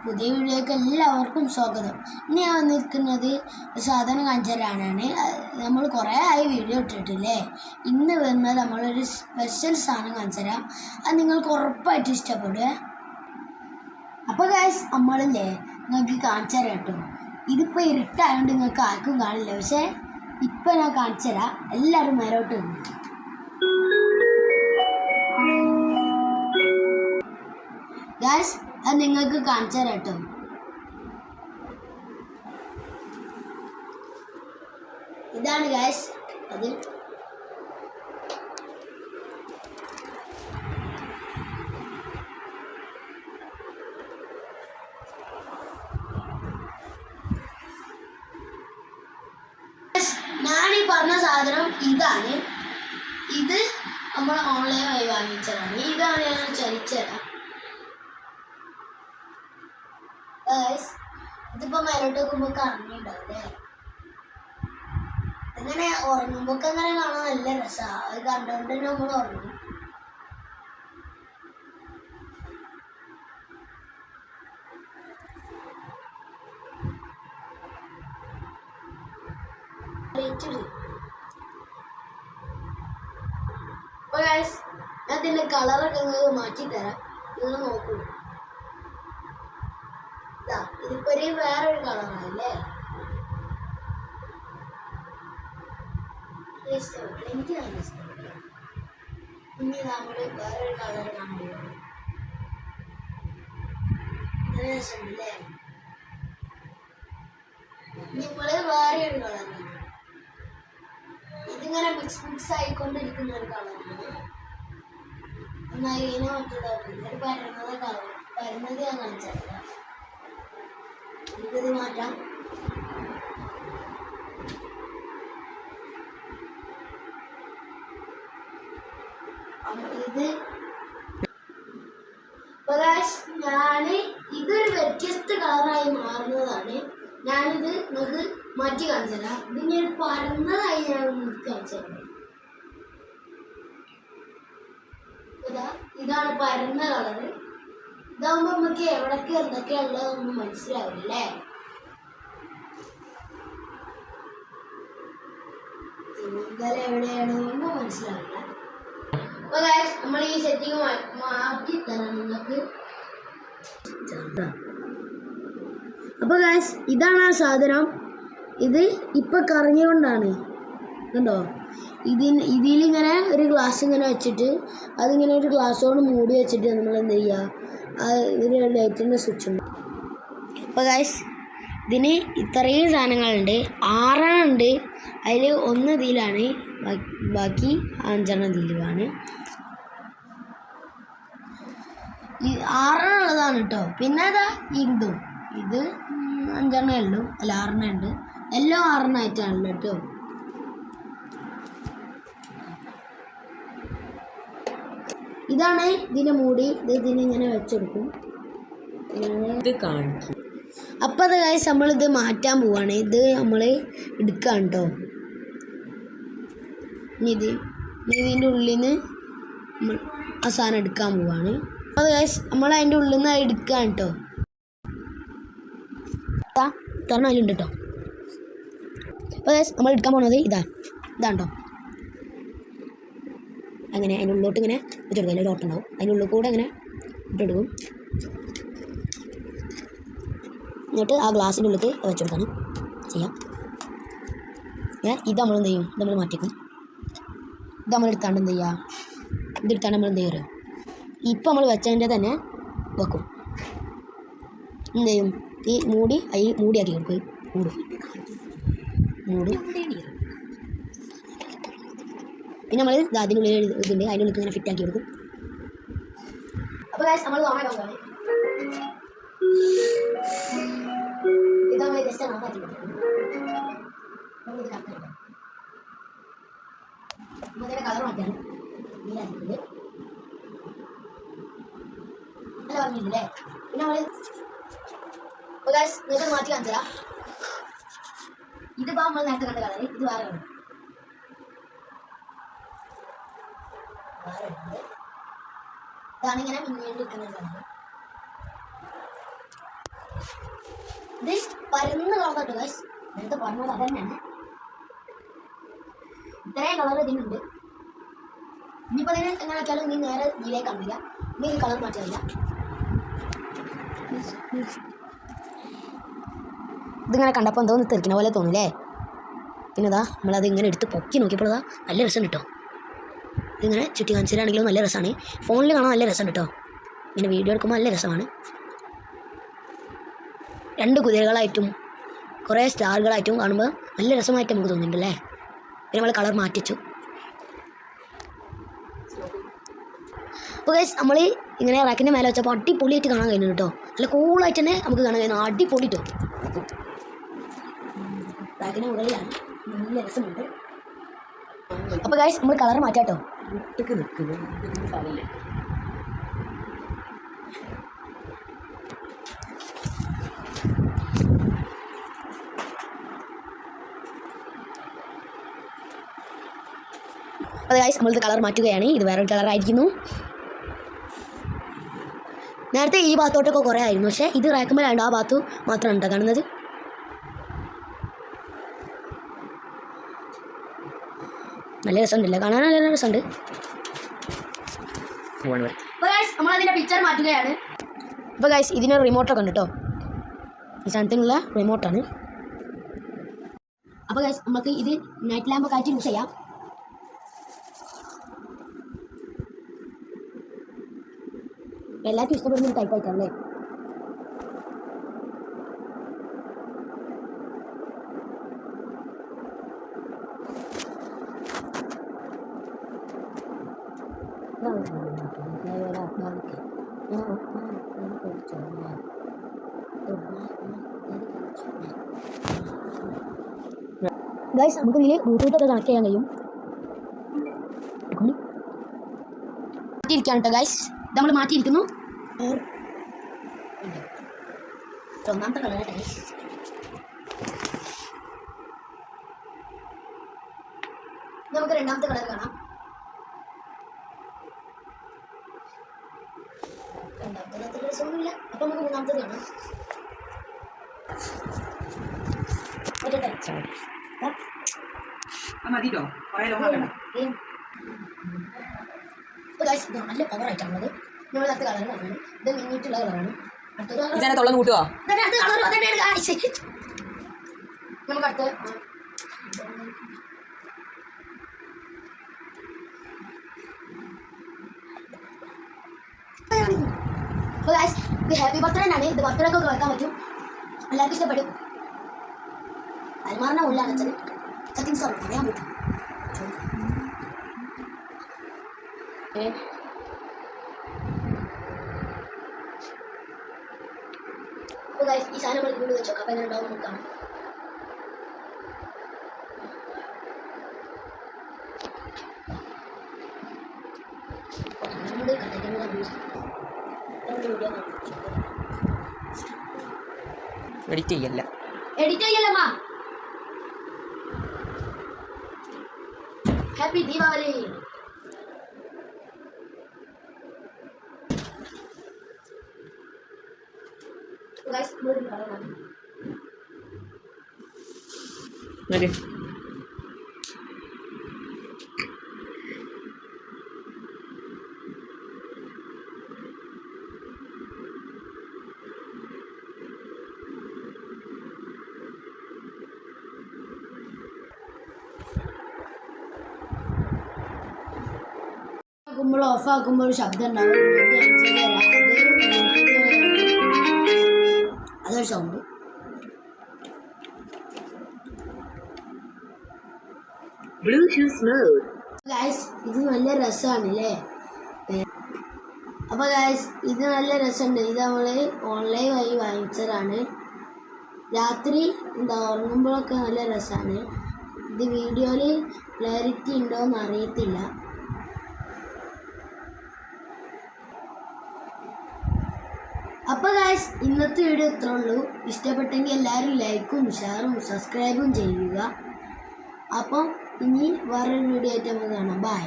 പുതിയ വീഡിയോയ്ക്ക് എല്ലാവർക്കും സ്വാഗതം. ഇനി ഞാൻ വന്നിരിക്കുന്നത് സാധനം കാണിച്ചവരാണ്. നമ്മൾ കുറേ ആയി വീഡിയോ ഇട്ടിട്ടില്ലേ. ഇന്ന് വരുന്നത് നമ്മളൊരു സ്പെഷ്യൽ സാധനം കാണിച്ചു തരാം. അത് നിങ്ങൾക്ക് ഉറപ്പായിട്ട് ഇഷ്ടപ്പെടുക. അപ്പോൾ ഗൈസ് നമ്മളില്ലേ നിങ്ങൾക്ക് കാണിച്ചു തരാം കേട്ടോ. ഇതിപ്പോൾ ഇരുട്ടായതുകൊണ്ട് നിങ്ങൾക്ക് ആർക്കും കാണില്ല, പക്ഷേ ഇപ്പം ഞാൻ കാണിച്ചു തരാം. എല്ലാവരും നേരോട്ട് വന്നു. ഗൈസ് അത് നിങ്ങൾക്ക് കാണിച്ചു തരാം കേട്ടോ. ഇതാണ് ഗൈസ് അത്. ഞാനീ പറഞ്ഞ സാധനം ഇതാണ്. ഇത് നമ്മൾ ഓൺലൈൻ വഴി വാങ്ങിച്ചതാണ്. ഇതാണ് ഞാൻ ചരിച്ചതരാം. ഇതിപ്പോ മേലോട്ട് വെക്കുമ്പോ കറങ്ങിണ്ടാവൂലേ. അങ്ങനെ ഉറങ്ങുമ്പോക്കെ അങ്ങനെ കാണാൻ നല്ല രസമാണ്. അത് കണ്ടുകൊണ്ട് തന്നെ നമ്മൾ ഉറങ്ങും. ഞാൻ ഇതിന്റെ കളറൊക്കെ നിങ്ങൾക്ക് മാറ്റി തരാം. നിങ്ങൾ നോക്കൂ. ഇതിപ്പോ വേറൊരു കളറാണല്ലേ. എനിക്ക് നല്ല ഇഷ്ടപ്പെട്ടു. ഇനി നമ്മള് വേറൊരു കളർ കാണുമ്പോൾ നല്ല രസമുണ്ടല്ലേ. നമ്മള് വേറൊരു കളർ, ഇതിങ്ങനെ മിക്സ് ആയിക്കൊണ്ടിരിക്കുന്ന ഒരു കളറാണ്. എന്നാൽ ഇതിനെ മറ്റുള്ളവർക്ക് ഒരു പരന്നത് കളർ പരന്നത് ഞാൻ കാണിച്ചല്ല. ഇത് മാറ്റാം. ഇത് ഞാന് ഇതൊരു വ്യത്യസ്ത കളറായി മാറുന്നതാണ്. ഞാനിത് നിങ്ങൾക്ക് മാറ്റി കാണിച്ചു തരാം. ഇതിങ്ങനെ പരന്നതായി ഞാൻ കാണിച്ചു തരാം. ഇതാണ് പരന്ന കളറ്. ഇതാകുമ്പോ നമുക്ക് എവിടൊക്കെ എന്തൊക്കെയാ ഉള്ളതൊന്നും മനസ്സിലാവില്ലേ. എവിടെയാണ് ഒന്നും മനസ്സിലാവില്ല. അപ്പൊ നമ്മൾ ഈ സെറ്റിങ് മാറ്റി തരാം നിങ്ങൾക്ക്. അപ്പൊ ഇതാണ് ആ സാധനം. ഇത് ഇപ്പൊ കറങ്ങിക്കൊണ്ടാണ് കണ്ടോ. ഇതിലിങ്ങനെ ഒരു ഗ്ലാസ് ഇങ്ങനെ വെച്ചിട്ട് അതിങ്ങനെ ഒരു ഗ്ലാസ്സോട് മൂടി വെച്ചിട്ട് നമ്മൾ എന്ത് ചെയ്യുക, ഒരു ലൈറ്റിൻ്റെ സ്വിച്ച് ഉണ്ട്. അപ്പോൾ ഇതിന് ഇത്രയും സാധനങ്ങളുണ്ട്. 6 ഉണ്ട്. അതിൽ 1 ഇതിലാണ്, ബാക്കി 5 ഇതിലുമാണ്. 6 ഉള്ളതാണ് കേട്ടോ. പിന്നെ അതാ ഇത് 5 ഉള്ളൂ. അല്ല 6 ഉണ്ട്. എല്ലാം 6 ആയിട്ടാണല്ലോ കേട്ടോ. ഇതാണ് ഇതിനെ മൂടി. ഇതിനിങ്ങനെ വെച്ചെടുക്കും. ഇത് കാണിക്കും. അപ്പം അത് നമ്മളിത് മാറ്റാൻ പോവാണ്. ഇത് നമ്മൾ എടുക്കാം കേട്ടോ. ഇതിൻ്റെ ഉള്ളിൽ നിന്ന് നമ്മൾ ആ സാധനം എടുക്കാൻ പോവാണ്. അത് നമ്മൾ അതിൻ്റെ ഉള്ളിൽ നിന്ന് എടുക്കാം കേട്ടോ. തരണം അതിലുണ്ട് കേട്ടോ. അപ്പോൾ നമ്മൾ എടുക്കാൻ പോകുന്നത് ഇതാണ് കേട്ടോ. അങ്ങനെ അതിൻ്റെ ഉള്ളിലോട്ട് ഇങ്ങനെ വെച്ചെടുക്കും. അതിലൊരു ഓട്ടുണ്ടാവും. അതിൻ്റെ ഉള്ളിൽ കൂടെ അങ്ങനെ ഇട്ടെടുക്കും. എന്നിട്ട് ആ ഗ്ലാസിൻ്റെ ഉള്ളിൽ വെച്ചെടുക്കാണ് ചെയ്യാം. ഇത് നമ്മൾ എന്ത് ചെയ്യും, ഇത് നമ്മൾ മാറ്റിക്കും. ഇത് നമ്മൾ എടുത്താണ്ട് എന്ത് ചെയ്യുക, ഇതെടുത്താണ്ട് നമ്മൾ എന്ത് ചെയ്യുക, ഇപ്പം നമ്മൾ വെച്ചതിൻ്റെ തന്നെ വെക്കും. എന്ത് ചെയ്യും, ഈ മൂടിയാക്കി കൊടുക്കും. മൂടി പിന്നെ നമ്മൾ അതിനുള്ളിൽ ഇതുണ്ട്, അതിൻ്റെ ഉള്ളിൽ ഇങ്ങനെ ഫിറ്റാക്കി കൊടുക്കും. അപ്പോൾ നമ്മൾ ഇത് നമ്മൾ ജസ്റ്റ് ഓഫാക്കി കൊടുക്കും. ഇതിൻ്റെ കളർ മാറ്റാണ് നീലാക്കിയിട്ടുണ്ട്. നല്ല പറഞ്ഞില്ലേ. പിന്നെ നമ്മൾ നിങ്ങൾക്ക് മാറ്റി കാണിച്ചാ. ഇതിപ്പോൾ നമ്മൾ നേരത്തെ കണ്ട കളർ, ഇത് വേറെ കളർ. ഇതാണ് ഇങ്ങനെ മിന്നിയിട്ട് നിൽക്കുന്നത്. ഇത് പരന്ന് കളർ ഗൈസ്. നേരത്തെ പറഞ്ഞത് അത് തന്നെയാണ്. ഇത്രയും കളർ ഇതിനുണ്ട്. ഇനിയിപ്പോൾ ഇതിന് എങ്ങനെ വെച്ചാലും നീ നേരെ ഇതിലേക്ക് കാണില്ല. ഇനി ഈ കളർ മാറ്റില്ല. ഇതിങ്ങനെ കണ്ടപ്പോൾ എന്തോന്ന് തെറിക്കുന്ന പോലെ തോന്നില്ലേ? പിന്നെ ഇതാ നമ്മളത് ഇങ്ങനെ എടുത്ത് പൊക്കി നോക്കിയപ്പോൾ ഇതാ നല്ല രസം കിട്ടോ. ഇതിങ്ങനെ ചുറ്റി കാണിച്ചിട്ടാണെങ്കിലും നല്ല രസമാണ്. ഫോണിൽ കാണാൻ നല്ല രസം കേട്ടോ. ഇങ്ങനെ വീഡിയോ എടുക്കുമ്പോൾ നല്ല രസമാണ്. 2 കുതിരകളായിട്ടും കുറേ സ്റ്റാറുകളായിട്ടും കാണുമ്പോൾ നല്ല രസമായിട്ട് നമുക്ക് തോന്നുന്നുണ്ടല്ലേ. പിന്നെ നമ്മൾ കളർ മാറ്റിച്ചു. അപ്പോൾ ഗൈസ് നമ്മൾ ഇങ്ങനെ റാക്കിൻ്റെ മേലെ വെച്ചപ്പോൾ അടിപൊളിയായിട്ട് കാണാൻ കഴിയുന്നു കേട്ടോ. നല്ല കൂളായിട്ട് തന്നെ നമുക്ക് കാണാൻ കഴിയുന്നു. അടിപൊളി കേട്ടോ. റാക്കിൻ്റെ മുകളിലാണ് നല്ല രസമുണ്ട്. അപ്പോൾ ഗൈസ് നമ്മൾ കളർ മാറ്റാം കേട്ടോ. അപ്പോൾ ഗൈസ് നമ്മളിത് കളർ മാറ്റുകയാണ്. ഇത് വേറൊരു കളറായിരിക്കുന്നു. നേരത്തെ ഈ ഭാഗത്തോട്ടൊക്കെ കുറേ ആയിരുന്നു, പക്ഷേ ഇത് റാക്കുമ്പോഴാണ് ആ ഭാഗത്ത് മാത്രമാണ് കേട്ടോ കാണുന്നത്. നല്ല രസമുണ്ടല്ലേ കാണാൻ, നല്ല രസമുണ്ട്. അപ്പോൾ ഗൈസ് നമ്മളതിൻ്റെ പിക്ചർ മാറ്റുകയാണ്. അപ്പോൾ ഗൈസ് ഇതിനൊരു റിമോട്ടൊക്കെ ഉണ്ട് കേട്ടോ. ഈ സാധനത്തിനുള്ള റിമോട്ടാണ്. അപ്പോൾ ഗൈസ് നമുക്ക് ഇത് നൈറ്റ് ലാമ്പൊക്കെ ആയിട്ട് യൂസ് ചെയ്യാം. എല്ലാവർക്കും ഇഷ്ടപ്പെടുന്ന ഒരു ടൈപ്പ് ആയിട്ടാണല്ലേ. ഗൈസ് നമുക്ക് ഇതിൽ ബ്ലൂടൂത്തൊക്കെ കണക്ട് ചെയ്യാൻ കഴിയും. മാറ്റിയിരിക്കുകയാണ് കേട്ടോ ഗൈസ്. ഇത് നമ്മൾ മാറ്റിയിരിക്കുന്നു. ഒന്നാമത്തെ കളർ ഗൈസ്. നമുക്ക് രണ്ടാമത്തെ കളർ കാണാം. രണ്ടാമത്തെ അത്ര രസമൊന്നുമില്ല. അപ്പം നമുക്ക് മൂന്നാമത്തെ കാണാം. നല്ല പവർ ആയിട്ടാണുള്ളത്. നമ്മൾ അടുത്ത കളർ കാണുന്നത് ഇത് മിന്നിട്ടുള്ള കളറാണ്. അടുത്ത നമുക്ക് അടുത്ത ഇത് ഹാപ്പി ബർത്ത്ഡേ ആണ്. ഇത് ബർത്ത്ഡേ ഒക്കെ കേൾക്കാൻ പറ്റും. എല്ലാവർക്കും ഇഷ്ടപ്പെടും. അൽമാറിൻ്റെ ഉള്ളിലാണ് വെച്ചത്. സെറ്റിങ്സ് പറയാൻ പറ്റും. ഈ സാധനം നമ്മൾ വീട് വെച്ചോക്കാം. അപ്പം എങ്ങനെ ഉണ്ടാവും നോക്കാം. എഡിറ്റ് ചെയ്യല്ല ഹാപ്പി ദീപാവലി. ആക്കുമ്പോൾ ഓഫ് ആക്കുമ്പോൾ ഒരു ശബ്ദം ഉണ്ടാവും. അതൊരു സൗണ്ട്. ഗൈസ് ഇത് നല്ല രസമാണല്ലേ. അപ്പോൾ ഗൈസ് ഇത് നല്ല രസമുണ്ട്. ഇത് നമ്മൾ ഓൺലൈൻ വഴി വാങ്ങിച്ചതാണ്. രാത്രി ഉറങ്ങുമ്പോഴൊക്കെ നല്ല രസമാണ്. ഇത് വീഡിയോയിൽ ക്ലാരിറ്റി ഉണ്ടോയെന്ന് അറിയത്തില്ല. അപ്പോൾ ഗൈസ് ഇന്നത്തെ വീഡിയോ ഇത്രേ ഉള്ളൂ. ഇഷ്ടപ്പെട്ടെങ്കിൽ എല്ലാവരും ലൈക്കും ഷെയറും സബ്സ്ക്രൈബും ചെയ്യുക. അപ്പം ഇനി വേറൊരു വീഡിയോ ആയിട്ട് നമുക്ക് കാണാം. ബൈ.